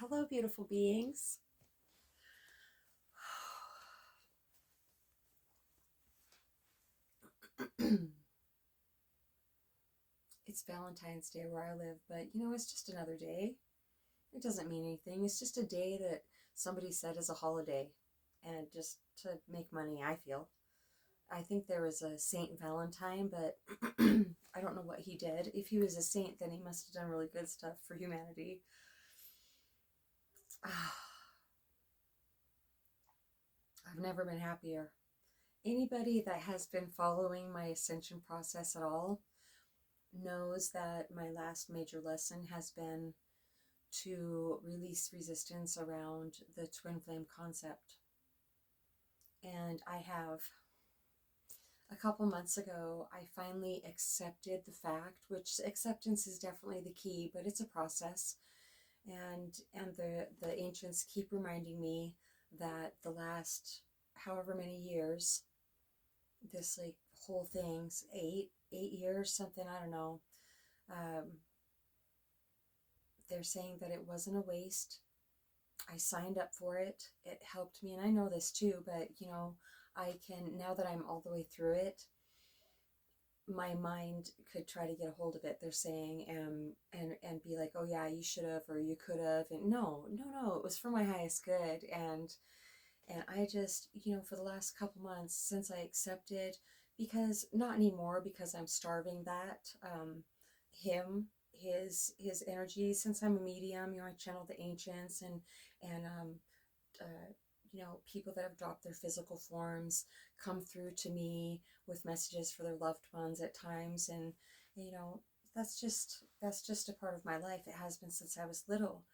Hello, beautiful beings. It's Valentine's Day where I live, but it's just another day. It doesn't mean anything. It's just a day that somebody said is a holiday and just to make money, I feel. I think there was a Saint Valentine, but I don't know what he did. If he was a saint, then he must have done really good stuff for humanity. I've never been happier. Anybody that has been following my ascension process at all knows that my last major lesson has been to release resistance around the twin flame concept. And I have. A couple months ago, I finally accepted the fact, which acceptance is definitely the key, but it's a process. And the ancients keep reminding me that the last however many years, this like whole thing's 8 years, something, I don't know. Um, they're saying that it wasn't a waste. I signed up for it. It helped me, and I know this too, but I can, now that I'm all the way through it, my mind could try to get a hold of it. They're saying, and be like, oh yeah, you should have, or you could have, and no, it was for my highest good. And I just, for the last couple months since I accepted, because not anymore, because I'm starving that, him, his energy. Since I'm a medium, I channel the ancients and uh, people that have dropped their physical forms come through to me with messages for their loved ones at times, and you know that's just a part of my life. It has been since I was little.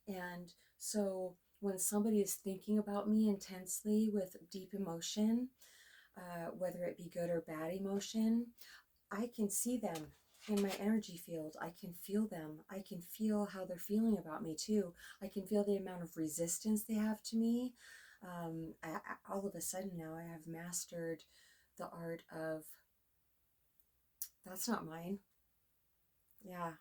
And so when somebody is thinking about me intensely with deep emotion, whether it be good or bad emotion, I can see them in my energy field. I can feel them. I can feel how they're feeling about me too. I can feel the amount of resistance they have to me. All of a sudden now I have mastered the art of, that's not mine. Yeah,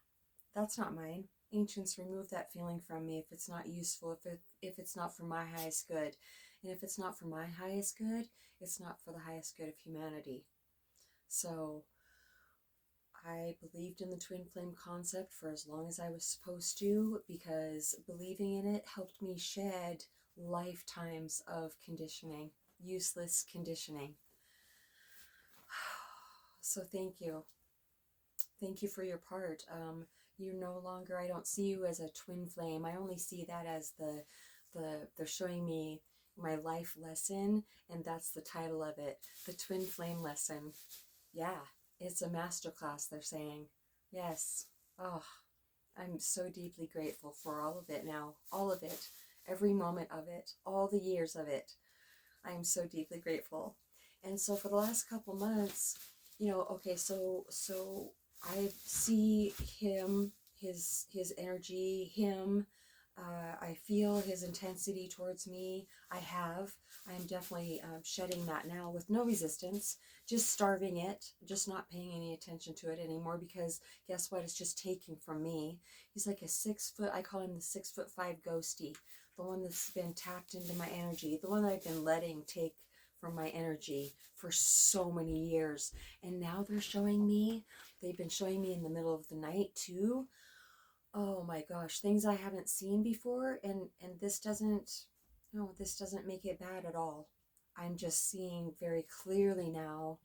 that's not mine. Ancients, remove that feeling from me if it's not useful, if it's not for my highest good. And if it's not for my highest good, it's not for the highest good of humanity. So I believed in the twin flame concept for as long as I was supposed to, because believing in it helped me shed lifetimes of conditioning, useless conditioning. So thank you. Thank you for your part. You no longer, I don't see you as a twin flame. I only see that as they're showing me my life lesson, and that's the title of it, the twin flame lesson. Yeah, it's a masterclass, they're saying. Yes. Oh, I'm so deeply grateful for all of it now. All of it. Every moment of it. All the years of it. I am so deeply grateful. And so for the last couple months, okay, so I see him, his energy, him. I feel his intensity towards me. I'm definitely shedding that now with no resistance, just starving it, just not paying any attention to it anymore, because guess what? It's just taking from me. He's like a 6 foot, I call him the 6'5" ghosty, the one that's been tapped into my energy, the one that I've been letting take from my energy for so many years. And now they've been showing me in the middle of the night too. Oh my gosh, things I haven't seen before, and this doesn't, no, this doesn't make it bad at all. I'm just seeing very clearly now,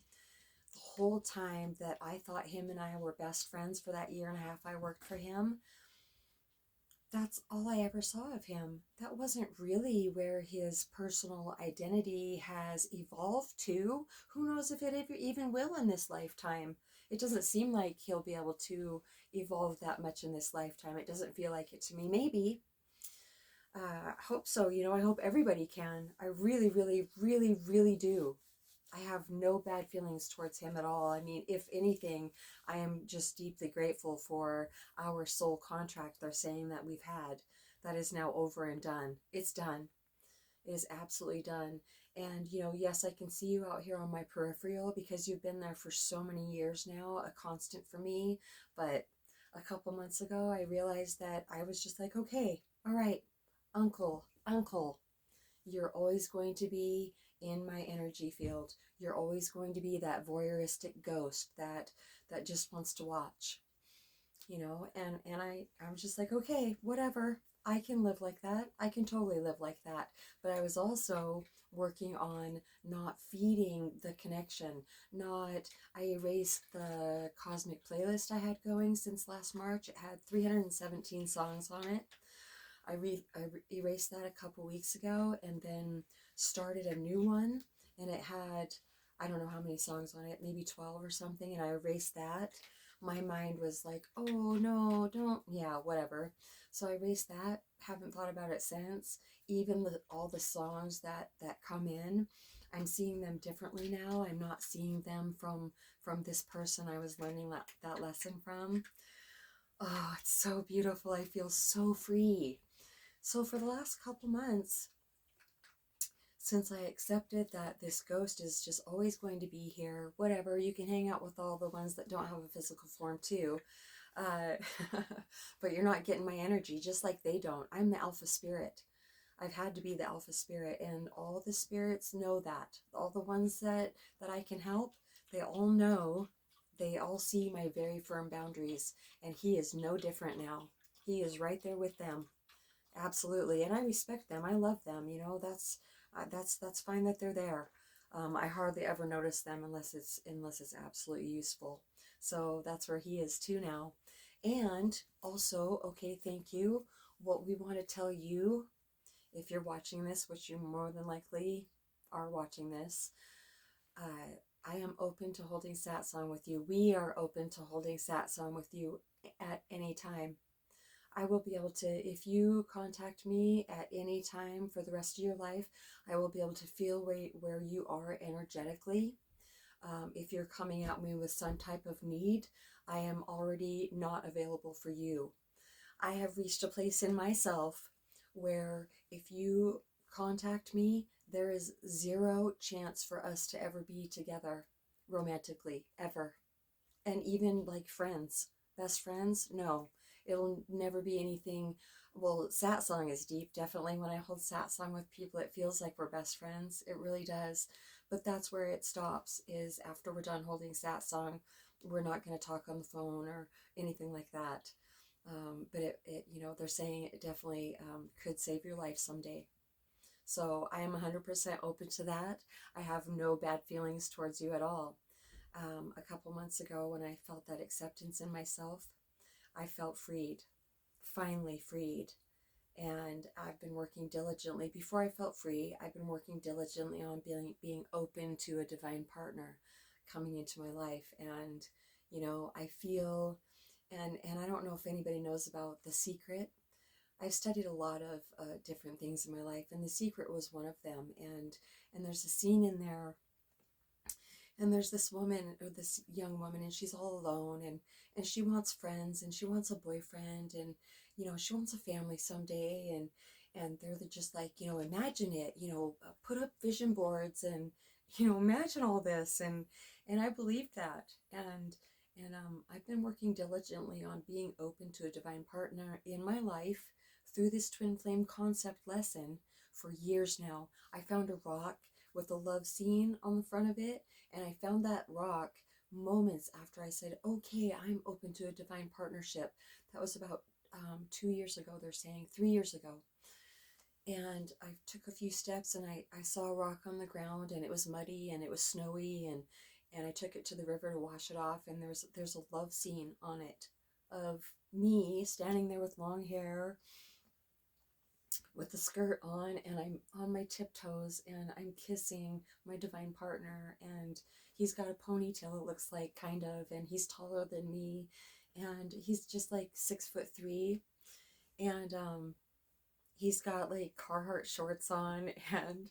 the whole time that I thought him and I were best friends for that year and a half I worked for him, that's all I ever saw of him. That wasn't really where his personal identity has evolved to. Who knows if it even will in this lifetime? It doesn't seem like he'll be able to evolve that much in this lifetime. It doesn't feel like it to me. Maybe. I hope so. I hope everybody can. I really, really, really, really do. I have no bad feelings towards him at all. I mean, if anything, I am just deeply grateful for our soul contract they're saying that we've had. That is now over and done. It's done. It is absolutely done. And, yes, I can see you out here on my peripheral because you've been there for so many years now, a constant for me. But a couple months ago, I realized that I was just like, okay, all right, uncle, you're always going to be in my energy field. You're always going to be that voyeuristic ghost that just wants to watch, and I was just like, okay, whatever. I can live like that. I can totally live like that. But I was also working on not feeding the connection. Not I erased the cosmic playlist I had going since last March. It had 317 songs on it. I erased that a couple weeks ago and then started a new one, and it had, I don't know how many songs on it, maybe 12 or something, and I erased that. My mind was like, oh no, don't, yeah, whatever. So I erased that, haven't thought about it since. Even all the songs that come in, I'm seeing them differently now. I'm not seeing them from this person I was learning that lesson from. Oh, it's so beautiful. I feel so free. So for the last couple months, since I accepted that this ghost is just always going to be here, whatever, you can hang out with all the ones that don't have a physical form too. Uh, but you're not getting my energy, just like they don't. I'm the alpha spirit. I've had to be the alpha spirit, and all the spirits know that. All the ones that I can help, they all know, they all see my very firm boundaries, and he is no different now. He is right there with them. Absolutely, and I respect them. I love them. That's fine that they're there. I hardly ever notice them unless it's absolutely useful. So that's where he is too now. And also, okay, thank you. What we want to tell you, if you're watching this, which you more than likely are watching this, I am open to holding satsang with you. We are open to holding satsang with you at any time. I will be able to, if you contact me at any time for the rest of your life, I will be able to feel where you are energetically. If you're coming at me with some type of need, I am already not available for you. I have reached a place in myself where if you contact me, there is zero chance for us to ever be together romantically, ever. And even like friends, best friends, no, it'll never be anything. Well, satsang is deep, definitely. When I hold satsang with people, it feels like we're best friends. It really does. But that's where it stops, is after we're done holding satsang, we're not going to talk on the phone or anything like that. But they're saying it definitely could save your life someday. So I am 100% open to that. I have no bad feelings towards you at all. A couple months ago, when I felt that acceptance in myself, I felt freed, finally freed. And I've been working diligently. Before I felt free, I've been working diligently on being open to a divine partner coming into my life. And, I feel, and I don't know if anybody knows about The Secret. I've studied a lot of different things in my life, and The Secret was one of them. And there's a scene in there, and there's this woman, or this young woman, and she's all alone, and she wants friends, and she wants a boyfriend, and she wants a family someday. And they're just like, imagine it, put up vision boards, and imagine all this. And I believed that. And I've been working diligently on being open to a divine partner in my life through this twin flame concept lesson for years now. I found a rock with a love scene on the front of it, and I found that rock moments after I said, okay, I'm open to a divine partnership. That was about 2 years ago, they're saying, 3 years ago. And I took a few steps, and I saw a rock on the ground, and it was muddy and it was snowy, and I took it to the river to wash it off, and there's a love scene on it of me standing there with long hair, with the skirt on, and I'm on my tiptoes, and I'm kissing my divine partner, and he's got a ponytail, it looks like, kind of, and he's taller than me, and he's just like 6'3", and he's got like Carhartt shorts on, and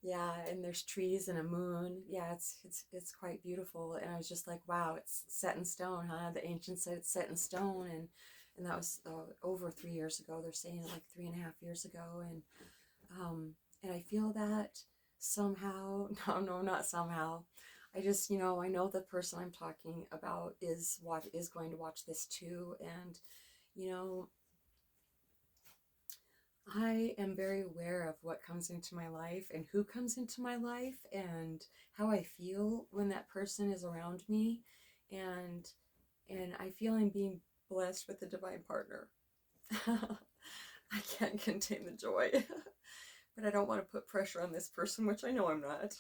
yeah, and there's trees and a moon. Yeah, it's quite beautiful. And I was just like, wow, it's set in stone, huh? The ancients said it's set in stone. And that was over 3 years ago. They're saying like 3.5 years ago. And I feel that somehow, no, not somehow, I just, I know the person I'm talking about is going to watch this too, and you know, I am very aware of what comes into my life and who comes into my life and how I feel when that person is around me, and I feel I'm being blessed with a divine partner. I can't contain the joy. But I don't want to put pressure on this person, which I know I'm not.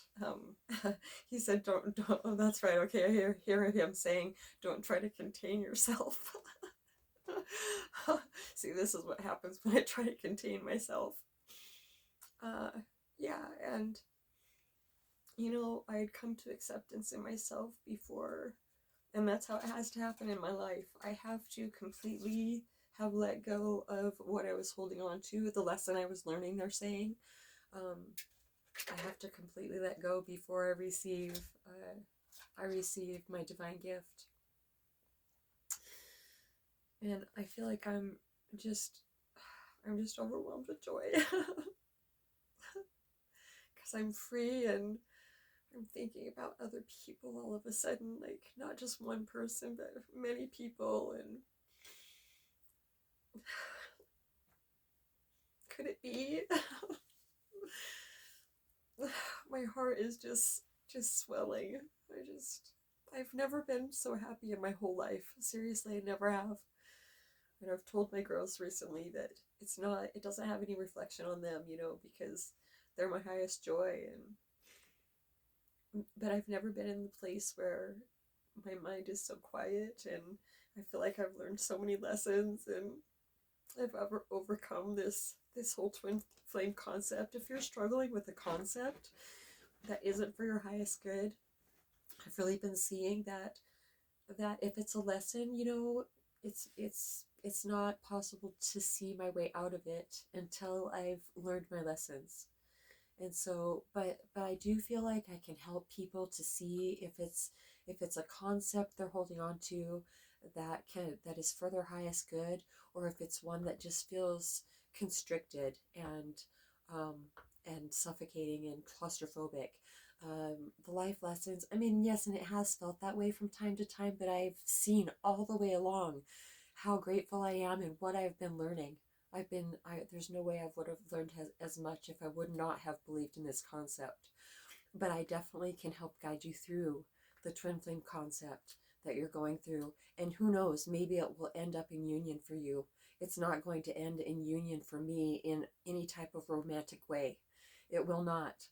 He said, don't, oh, that's right, okay, I hear him saying, don't try to contain yourself. See, this is what happens when I try to contain myself. Uh, yeah, and, I had come to acceptance in myself before, and that's how it has to happen in my life. I have to completely have let go of what I was holding on to, the lesson I was learning, they're saying. Um, I have to completely let go before I receive my divine gift. And I feel like just I'm just overwhelmed with joy. Because I'm free and I'm thinking about other people all of a sudden, like not just one person, but many people. And could it be? My heart is just swelling. I've never been so happy in my whole life. Seriously, I never have. And I've told my girls recently that it doesn't have any reflection on them, because they're my highest joy. But I've never been in the place where my mind is so quiet, and I feel like I've learned so many lessons, and I've ever overcome this whole twin flame concept. If you're struggling with a concept that isn't for your highest good, I've really been seeing that if it's a lesson, it's not possible to see my way out of it until I've learned my lessons. And so, but I do feel like I can help people to see if it's a concept they're holding on to that is for their highest good, or if it's one that just feels constricted um, and suffocating and claustrophobic. The life lessons, I mean, yes, and it has felt that way from time to time, but I've seen all the way along how grateful I am and what I've been learning. There's no way I would have learned as much if I would not have believed in this concept. But I definitely can help guide you through the twin flame concept that you're going through. And who knows, maybe it will end up in union for you. It's not going to end in union for me in any type of romantic way. It will not.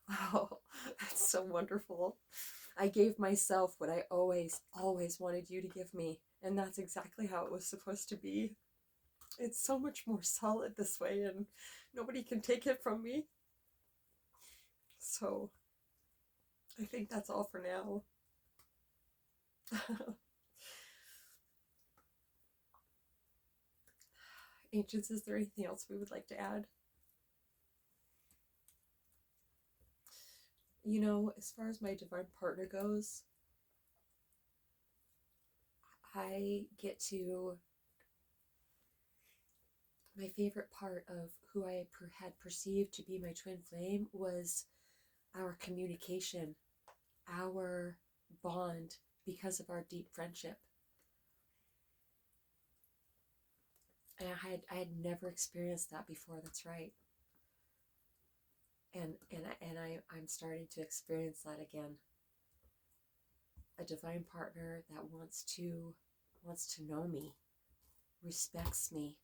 Oh, that's so wonderful. I gave myself what I always, always wanted you to give me. And that's exactly how it was supposed to be. It's so much more solid this way, and nobody can take it from me. So I think that's all for now. Ancients, is there anything else we would like to add? As far as my divine partner goes, my favorite part of who I had perceived to be my twin flame was our communication, our bond, because of our deep friendship. And I had never experienced that before. That's right. I'm starting to experience that again. A divine partner that wants to know me, respects me,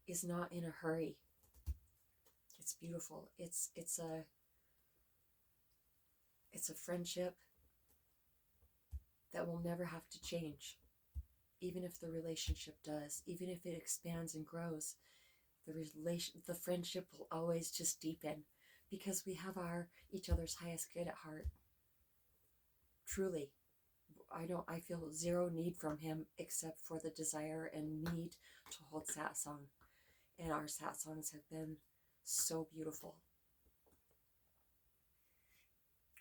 is not in a hurry. It's beautiful. It's a friendship that will never have to change. Even if the relationship does, even if it expands and grows, the friendship will always just deepen, because we have each other's highest good at heart. Truly. I feel zero need from him except for the desire and need to hold satsang. And our satsangs have been so beautiful.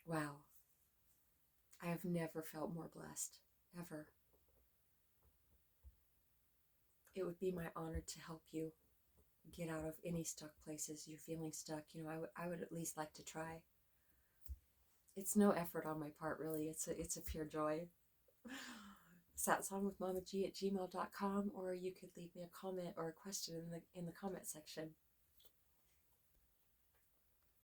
Wow. I have never felt more blessed, ever. It would be my honor to help you get out of any stuck places you're feeling stuck. I would at least like to try. It's no effort on my part, really. It's a pure joy. Satsongwithmamag at gmail.com, or you could leave me a comment or a question in the comment section.